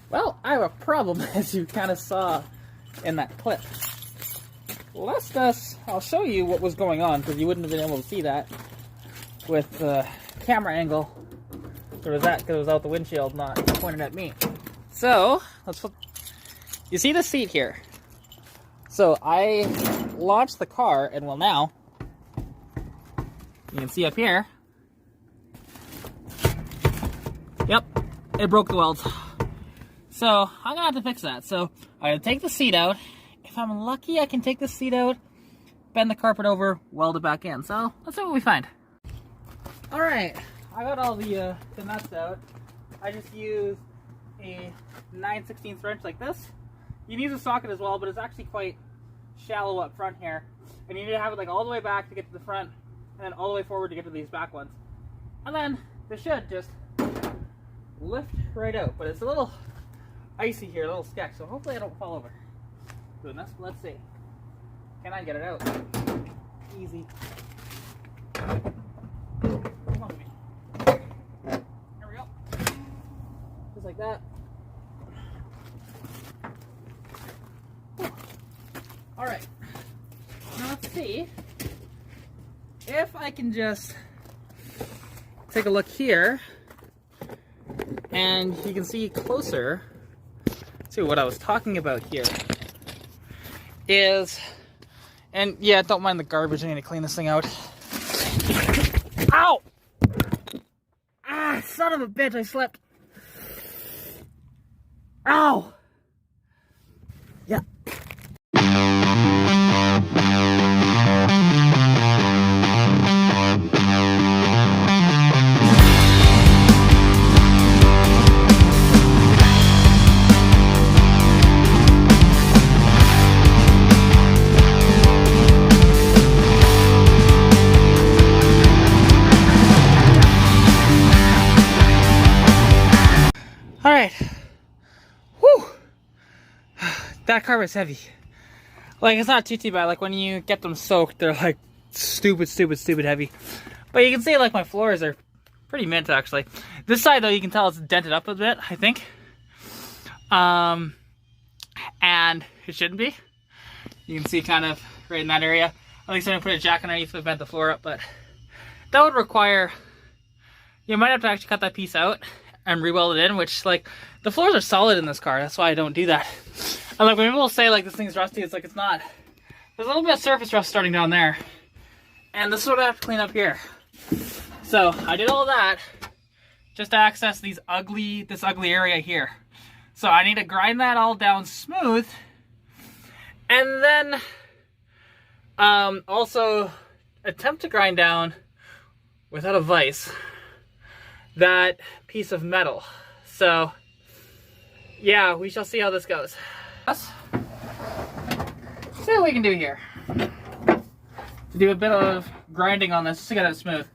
Well, I have a problem, as you kind of saw in that clip. I'll show you what was going on, because you wouldn't have been able to see that with the camera angle. There was that, because it was out the windshield, not pointed at me. So, you see the seat here? So, I launched the car, and well now, you can see up here, yep, it broke the welds. So, I'm gonna have to fix that. So, I'm gonna take the seat out. If I'm lucky, I can take the seat out, bend the carpet over, weld it back in. So, let's see what we find. Alright, I got all the nuts out. I just used a 9/16 wrench like this. You can use a socket as well, but it's actually quite shallow up front here. And you need to have it like all the way back to get to the front, and then all the way forward to get to these back ones. And then this should just lift right out. But it's a little icy here, a little sketch, so hopefully I don't fall over. Goodness, let's see. Can I get it out? Easy. Come on with me. There we go. Just like that. Alright. Now let's see if I can just take a look here and you can see closer. See what I was talking about here is, and yeah, don't mind the garbage, I need to clean this thing out. Ow! Ah, son of a bitch, I slipped. Ow! Yeah. Alright. Whew. That carpet's heavy. Like, it's not too bad. Like, when you get them soaked, they're like stupid heavy. But you can see, like, my floors are pretty mint, actually. This side, though, you can tell it's dented up a bit, I think. And it shouldn't be. You can see kind of right in that area. At least I'm going to put a jack underneath to vent the floor up, but that would require... You might have to actually cut that piece out and re-weld it in, which, like, the floors are solid in this car. That's why I don't do that. And, like, when people say, like, this thing's rusty, it's like, it's not. There's a little bit of surface rust starting down there. And this is what I have to clean up here. So, I did all that just to access this ugly area here. So, I need to grind that all down smooth. And then, also attempt to grind down, without a vise, that piece of metal. So, yeah, we shall see how this goes. See what we can do here. To do a bit of grinding on this just to get it smooth.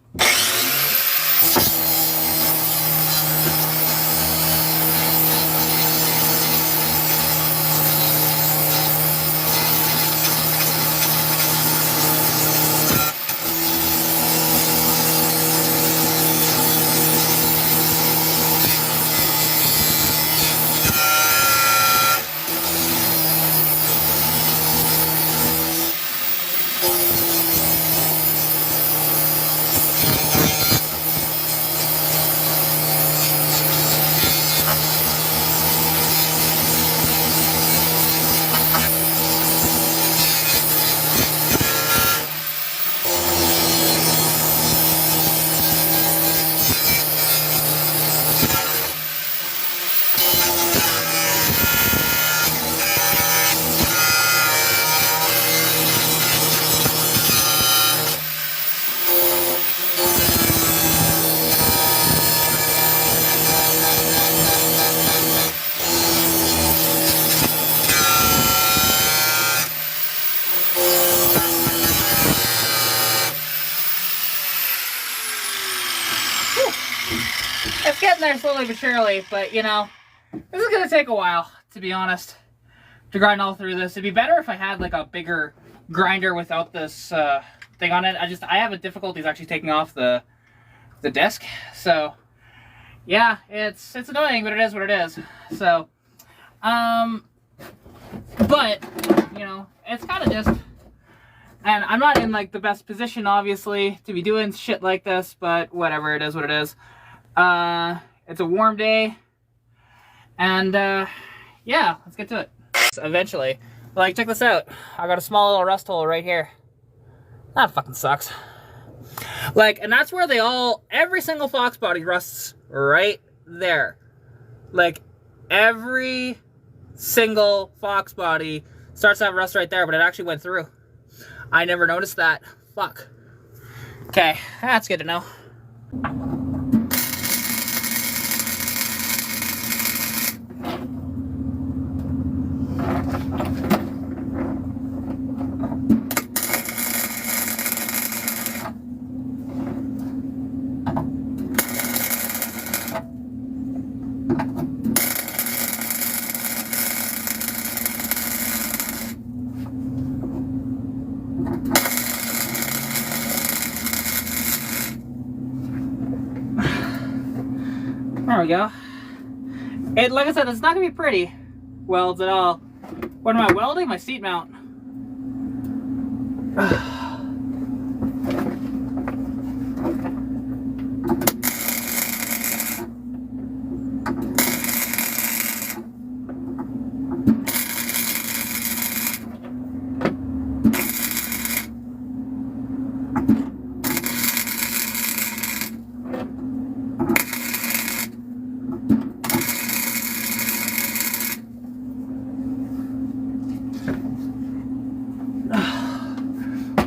It's getting there slowly but surely, but you know, this is gonna take a while, to be honest, to grind all through this. It'd be better if I had like a bigger grinder without this thing on it. I have a difficulties actually taking off the disc. So yeah, it's annoying, but it is what it is. So But, you know, it's kind of just, and I'm not in like the best position, obviously, to be doing shit like this, but whatever, it is what it is. It's a warm day, and yeah, let's get to it. Eventually, like, check this out. I got a small little rust hole right here. That fucking sucks. Like, and that's where every single fox body rusts right there. Like, every single fox body starts to have rust right there, but it actually went through. I never noticed that. Fuck. Okay, that's good to know. There we go. Like I said, it's not gonna be pretty welds at all. What am I welding? My seat mount.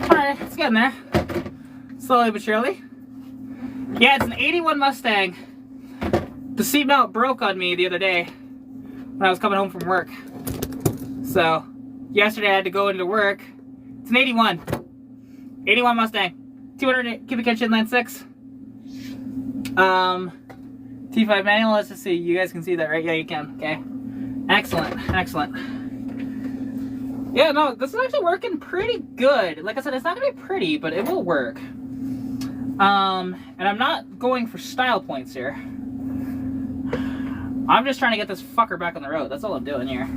Alright, it's getting there. Slowly but surely. Yeah, it's an 81 Mustang. The seat mount broke on me the other day when I was coming home from work. So, yesterday I had to go into work. It's an 81. 81 Mustang. 200 cubic inch inline 6. T5 manual, let's just see. You guys can see that, right? Yeah, you can. Okay. Excellent. Excellent. Yeah, no, this is actually working pretty good. Like I said, it's not gonna be pretty, but it will work. And I'm not going for style points here. I'm just trying to get this fucker back on the road. That's all I'm doing here.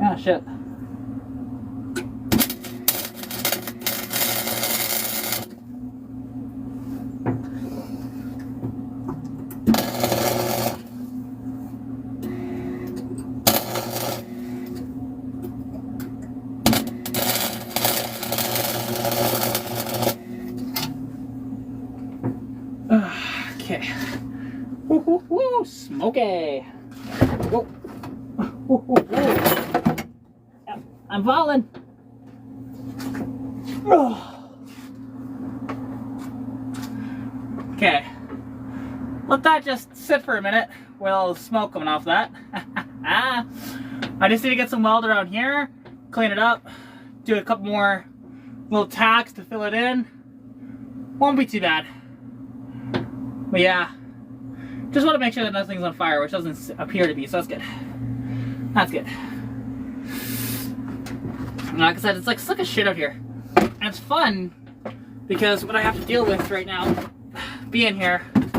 Ah, shit. Okay. Woo, woo, woo, smoky. Whoa. Woo, woo, woo. I'm falling. Okay. Let that just sit for a minute. Well, smoke coming off that. I just need to get some weld around here, clean it up, do a couple more little tacks to fill it in. Won't be too bad. But yeah, just want to make sure that nothing's on fire, which doesn't appear to be, so that's good. That's good. Like I said, it's like suck a shit out here. And it's fun because what I have to deal with right now, being here, it'd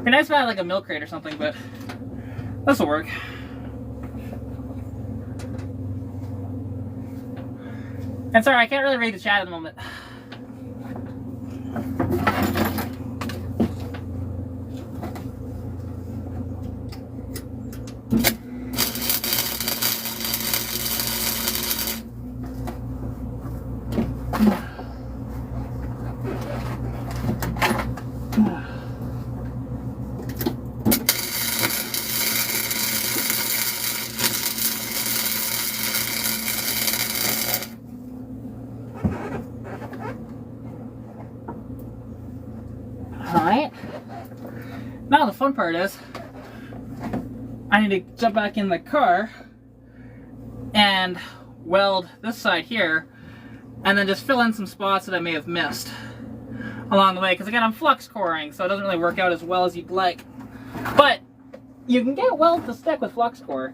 be nice if I had like a milk crate or something, but this will work. And sorry, I can't really read the chat at the moment. Alright. Now the fun part is, I need to jump back in the car and weld this side here, and then just fill in some spots that I may have missed along the way. Because again, I'm flux coring, so it doesn't really work out as well as you'd like. But you can get weld to stick with flux core.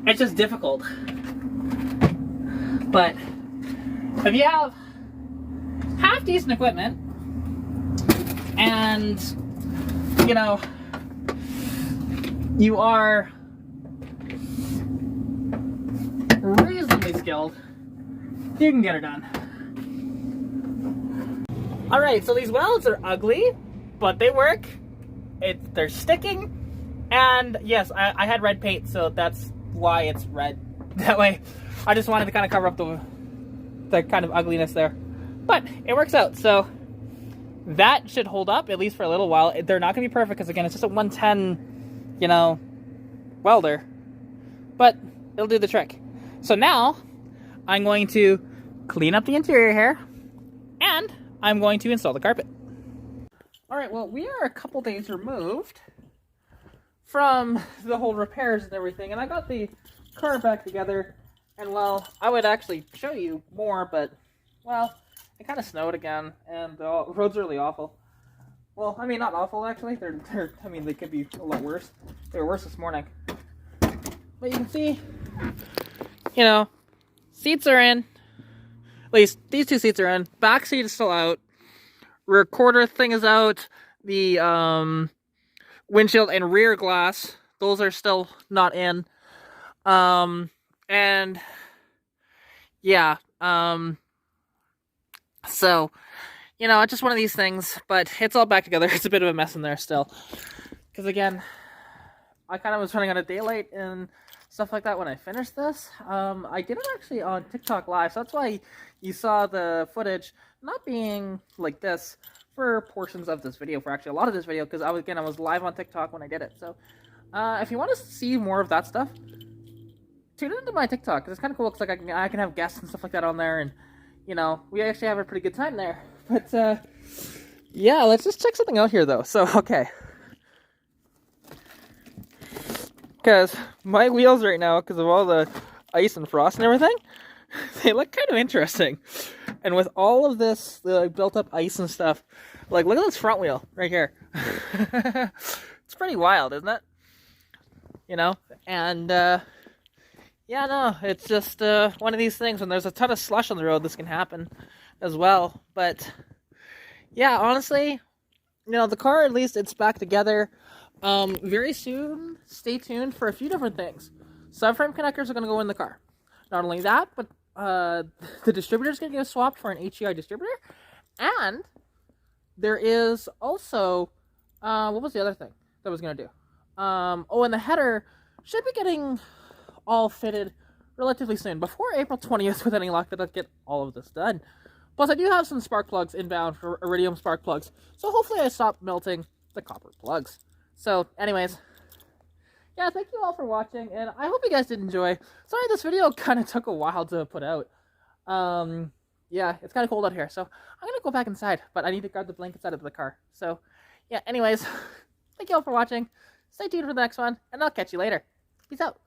It's just difficult. But if you have half decent equipment and, you know, you are reasonably skilled, you can get her done. Alright, so these welds are ugly, but they work. They're sticking. And yes, I had red paint, so that's why it's red. That way, I just wanted to kind of cover up the kind of ugliness there. But it works out, so that should hold up, at least for a little while. They're not going to be perfect, because again, it's just a 110, you know, welder. But it'll do the trick. So now, I'm going to clean up the interior here, and I'm going to install the carpet. Alright, well, we are a couple days removed from the whole repairs and everything, and I got the car back together, and well, I would actually show you more, but, well, it kind of snowed again, and the roads are really awful. Well, I mean, not awful, actually. I mean, they could be a lot worse. They were worse this morning. But you can see, you know, seats are in. At least, these two seats are in. Back seat is still out. Recorder thing is out. The, windshield and rear glass, those are still not in. And yeah, so, you know, it's just one of these things, but it's all back together. It's a bit of a mess in there still. Because again, I kind of was running out of daylight and stuff like that when I finished this. I did it actually on TikTok Live, so that's why you saw the footage not being like this for portions of this video, for actually a lot of this video, because I was live on TikTok when I did it. So if you want to see more of that stuff, tune into my TikTok, because it's kind of cool. It's like I can have guests and stuff like that on there, and you know, we actually have a pretty good time there. But yeah, let's just check something out here though. So okay, because my wheels right now, because of all the ice and frost and everything, they look kind of interesting. And with all of this built up ice and stuff, like look at this front wheel right here. It's pretty wild, isn't it? You know? And yeah, no, it's just one of these things. When there's a ton of slush on the road, this can happen as well. But yeah, honestly, you know, the car, at least it's back together. Very soon, stay tuned for a few different things. Subframe connectors are going to go in the car. Not only that, but the distributor is going to get swapped for an HEI distributor. And there is also, what was the other thing that I was going to do? Oh, and the header should be getting all fitted relatively soon. Before April 20th, with any luck, that I'll get all of this done. Plus, I do have some spark plugs inbound for iridium spark plugs. So hopefully I stop melting the copper plugs. So, anyways, yeah, thank you all for watching, and I hope you guys did enjoy. Sorry this video kind of took a while to put out. Yeah, it's kind of cold out here, so I'm going to go back inside, but I need to grab the blankets out of the car. So, yeah, anyways, thank you all for watching. Stay tuned for the next one, and I'll catch you later. Peace out.